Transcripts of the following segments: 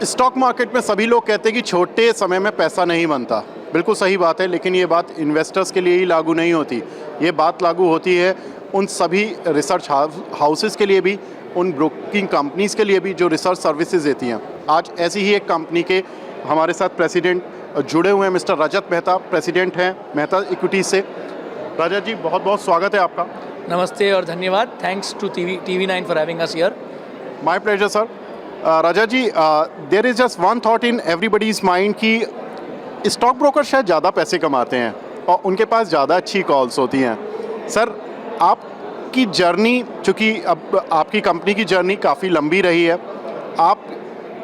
Stock market में सभी लोग कहते हैं कि छोटे समय में पैसा नहीं बनता। बिल्कुल सही बात है, लेकिन ये बात इन्वेस्टर्स के लिए ही लागू नहीं होती। ये बात लागू होती है उन सभी रिसर्च हाउसेस के लिए भी, उन ब्रोकिंग कंपनीज़ के लिए भी जो रिसर्च सर्विसेज देती हैं। आज ऐसी ही एक कंपनी के हमारे साथ प्रेसिडेंट जुड़े हुए हैं, मिस्टर रजत मेहता, प्रेसिडेंट हैं मेहता इक्विटीज से। रजत जी, बहुत बहुत स्वागत है आपका। नमस्ते और धन्यवाद। Thanks to TV9 for having us here. My pleasure sir. Rajat ji, there is just one thought in everybody's mind कि स्टॉक ब्रोकर शायद ज़्यादा पैसे कमाते हैं और उनके पास ज़्यादा अच्छी कॉल्स होती हैं। सर, आपकी जर्नी, चूँकि अब आपकी कंपनी की जर्नी काफ़ी लंबी रही है, आप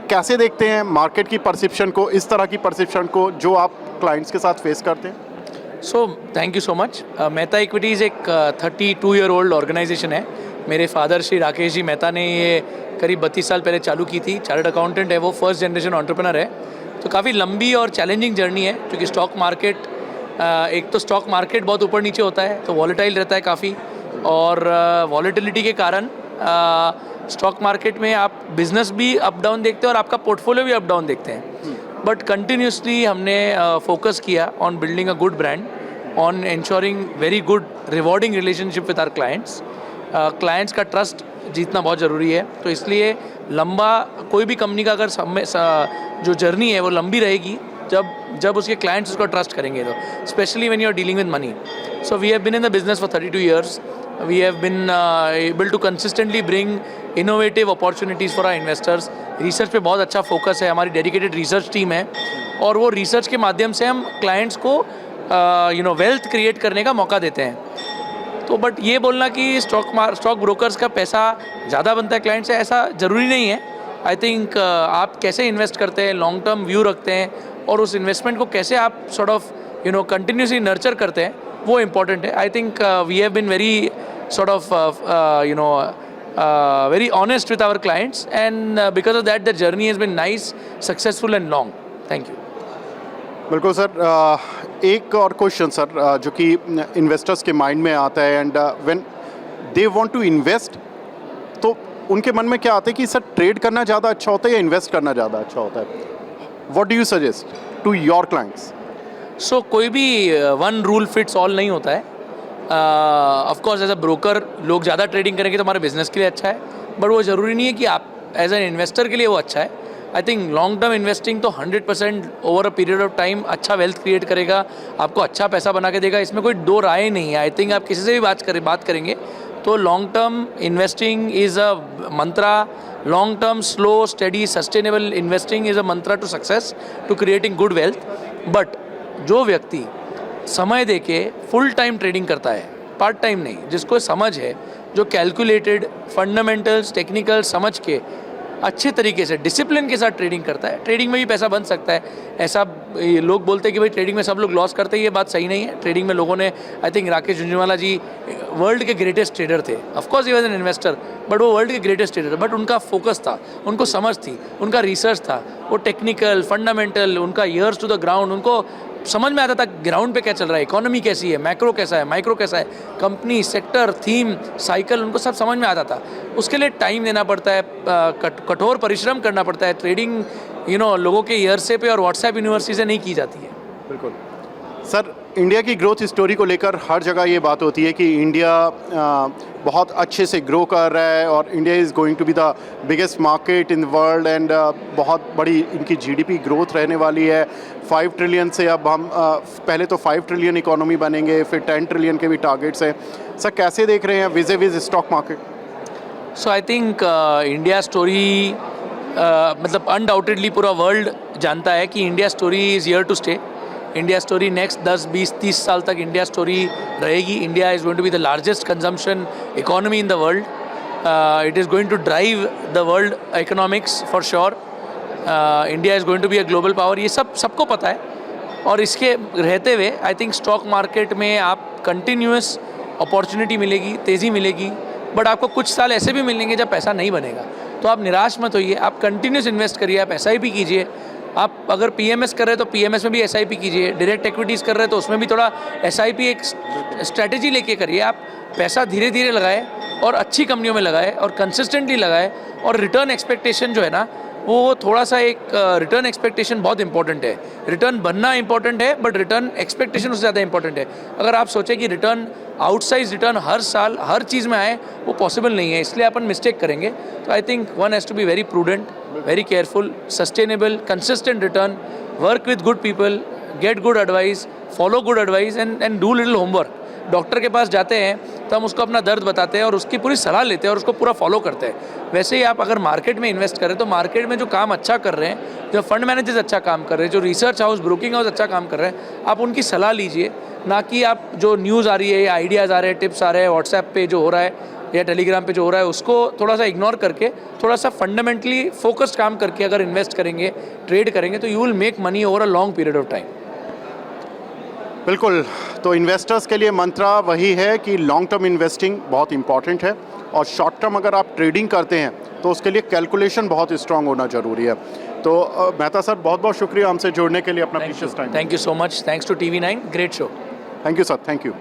कैसे देखते हैं मार्केट की परसेप्शन को, इस तरह की परसेप्शन को जो आप क्लाइंट्स के साथ फेस करते हैं? So thank you so much. Mehta equities एक 32 ईयर ओल्ड ऑर्गेनाइजेशन है। मेरे फादर श्री राकेश जी मेहता ने ये करीब 32 साल पहले चालू की थी। चार्टर्ड अकाउंटेंट है वो, फर्स्ट जनरेशन एंटरप्रेन्योर है। तो काफ़ी लंबी और चैलेंजिंग जर्नी है, क्योंकि स्टॉक मार्केट, एक तो स्टॉक मार्केट बहुत ऊपर नीचे होता है, तो वॉलेटाइल रहता है काफ़ी, और वॉलेटिलिटी के कारण स्टॉक मार्केट में आप बिजनेस भी अप डाउन देखते हैं और आपका पोर्टफोलियो भी अप डाउन देखते हैं। बट कंटिन्यूसली हमने फोकस किया on building a good brand, on ensuring very good rewarding relationship with our clients. Clients का ट्रस्ट जीतना बहुत ज़रूरी है, तो इसलिए लंबा कोई भी कंपनी का अगर जो जर्नी है वो लंबी रहेगी जब उसके क्लाइंट्स उसको ट्रस्ट करेंगे, तो specially when you are dealing with money. So we have been in the business for 32 years. We have been able to consistently bring innovative opportunities for our investors. Research पे बहुत अच्छा focus है, हमारी dedicated research team है, और वो research के माध्यम से हम क्लाइंट्स को वेल्थ क्रिएट करने का मौका देते हैं। तो बट ये बोलना कि स्टॉक ब्रोकर्स का पैसा ज़्यादा बनता है क्लाइंट से, ऐसा ज़रूरी नहीं है। आई थिंक आप कैसे इन्वेस्ट करते हैं, लॉन्ग टर्म व्यू रखते हैं, और उस इन्वेस्टमेंट को कैसे आप सॉर्ट ऑफ कंटिन्यूसली नर्चर करते हैं, वो इम्पॉर्टेंट है। I think we have been very sort of very honest with our clients, and because of that the journey has been nice, successful and long. Thank you. बिल्कुल sir. एक और question sir, जो कि investors के mind में आता है, and when they want to invest, तो उनके मन में क्या आता है कि सर ट्रेड करना ज़्यादा अच्छा होता है या इन्वेस्ट करना ज़्यादा अच्छा होता है? What do you suggest to your clients? So कोई भी वन रूल फिट्स ऑल नहीं होता है। Of course as a broker लोग ज़्यादा ट्रेडिंग करेंगे तो हमारे बिजनेस के लिए अच्छा है, बट वो ज़रूरी नहीं है कि आप एज एन इन्वेस्टर के लिए वो अच्छा है। I think long term investing तो 100% over a period of time अच्छा वेल्थ क्रिएट करेगा, आपको अच्छा पैसा बना के देगा, इसमें कोई दो राय नहीं है। आई थिंक आप किसी से भी बात करेंगे तो long term investing is a mantra, long term slow study sustainable investing is a mantra to success, to creating good wealth. But जो व्यक्ति समय देके फुल टाइम ट्रेडिंग करता है, पार्ट टाइम नहीं, जिसको समझ है, जो कैलकुलेटेड फंडामेंटल्स टेक्निकल समझ के अच्छे तरीके से डिसिप्लिन के साथ ट्रेडिंग करता है, ट्रेडिंग में भी पैसा बन सकता है। ऐसा लोग बोलते हैं कि भाई ट्रेडिंग में सब लोग लॉस करते हैं, ये बात सही नहीं है। ट्रेडिंग में लोगों ने, I think Rakesh Jhunjhunwala ji world के ग्रेटेस्ट ट्रेडर थे। Of course he was an investor, but वो वर्ल्ड के ग्रेटेस्ट ट्रेडर, बट उनका फोकस था, उनको समझ थी, उनका रिसर्च था, वो टेक्निकल फंडामेंटल, उनका ईयर्स टू द ग्राउंड, उनको समझ में आता था ग्राउंड पे क्या चल रहा है, इकोनॉमी कैसी है, मैक्रो कैसा है, माइक्रो कैसा है, कंपनी सेक्टर थीम साइकिल, उनको सब समझ में आता था। उसके लिए टाइम देना पड़ता है, कठोर परिश्रम करना पड़ता है। ट्रेडिंग लोगों के ईयरसे पे और व्हाट्सएप यूनिवर्सिटी से नहीं की जाती है। बिल्कुल सर। इंडिया की ग्रोथ स्टोरी को लेकर हर जगह ये बात होती है कि इंडिया बहुत अच्छे से ग्रो कर रहा है और India is going to be the biggest market in the world, and बहुत बड़ी इनकी जीडीपी ग्रोथ रहने वाली है। 5 ट्रिलियन से अब हम पहले तो 5 ट्रिलियन इकोनॉमी बनेंगे, फिर 10 ट्रिलियन के भी टारगेट्स हैं। सर, कैसे देख रहे हैं vis stock market? So I think India story, मतलब अनडाउटेडली पूरा वर्ल्ड जानता है कि India story is here to stay. India story next 10, 20, 30 साल तक इंडिया स्टोरी रहेगी। India is going to be the largest consumption economy in the world. It is going to drive the world economics for sure. India is going to be a global power, ये सबको पता है। और इसके रहते हुए I think stock market में आप कंटिन्यूस अपॉर्चुनिटी मिलेगी, तेज़ी मिलेगी, बट आपको कुछ साल ऐसे भी मिलेंगे जब पैसा नहीं बनेगा। तो आप निराश मत होइए, आप कंटिन्यूस इन्वेस्ट करिए, आप SIP कीजिए। आप अगर PMS कर रहे हैं तो PMS में भी SIP कीजिए, डायरेक्ट एक्विटीज़ कर रहे हैं तो उसमें भी थोड़ा SIP एक स्ट्रैटेजी लेके करिए। आप पैसा धीरे धीरे लगाए और अच्छी कंपनियों में लगाए और कंसिस्टेंटली लगाए, और रिटर्न एक्सपेक्टेशन जो है ना वो थोड़ा सा एक रिटर्न एक्सपेक्टेशन बहुत इंपॉर्टेंट है. रिटर्न बनना इंपॉर्टेंट है बट रिटर्न एक्सपेक्टेशन उससे ज़्यादा इंपॉर्टेंट है. अगर आप सोचें कि रिटर्न आउटसाइज रिटर्न हर साल हर चीज़ में आए, वो पॉसिबल नहीं है, इसलिए अपन मिस्टेक करेंगे. तो I think one has to be very prudent, very careful, sustainable, consistent return, work with good people, get good advice, follow good advice and do little homework. Doctor के पास जाते हैं तो हम उसको अपना दर्द बताते हैं और उसकी पूरी सलाह लेते हैं और उसको पूरा फॉलो करते हैं. वैसे ही आप अगर मार्केट में इन्वेस्ट करें तो मार्केट में जो काम अच्छा कर रहे हैं, जो फंड मैनेजर्स अच्छा काम कर रहे हैं, जो रिसर्च हाउस, ब्रोकिंग हाउस अच्छा काम कर रहे हैं, आप उनकी सलाह लीजिए. ना कि आप जो न्यूज़ आ रही है या आइडियाज़ आ रहे हैं, टिप्स आ रहे हैं, व्हाट्सएप पे जो हो रहा है या टेलीग्राम पे जो हो रहा है, उसको थोड़ा सा इग्नोर करके थोड़ा सा फंडामेंटली फोकस्ड काम करके अगर इन्वेस्ट करेंगे, ट्रेड करेंगे, तो you will make money over a long period of time. बिल्कुल. तो इन्वेस्टर्स के लिए मंत्रा वही है कि लॉन्ग टर्म इन्वेस्टिंग बहुत इंपॉर्टेंट है और शॉर्ट टर्म अगर आप ट्रेडिंग करते हैं तो उसके लिए कैलकुलेशन बहुत स्ट्रांग होना ज़रूरी है. तो मेहता सर, बहुत बहुत शुक्रिया हमसे जुड़ने के लिए, अपना precious time. Thank you so much. Thanks to TV9. Great show. Thank you sir. Thank you.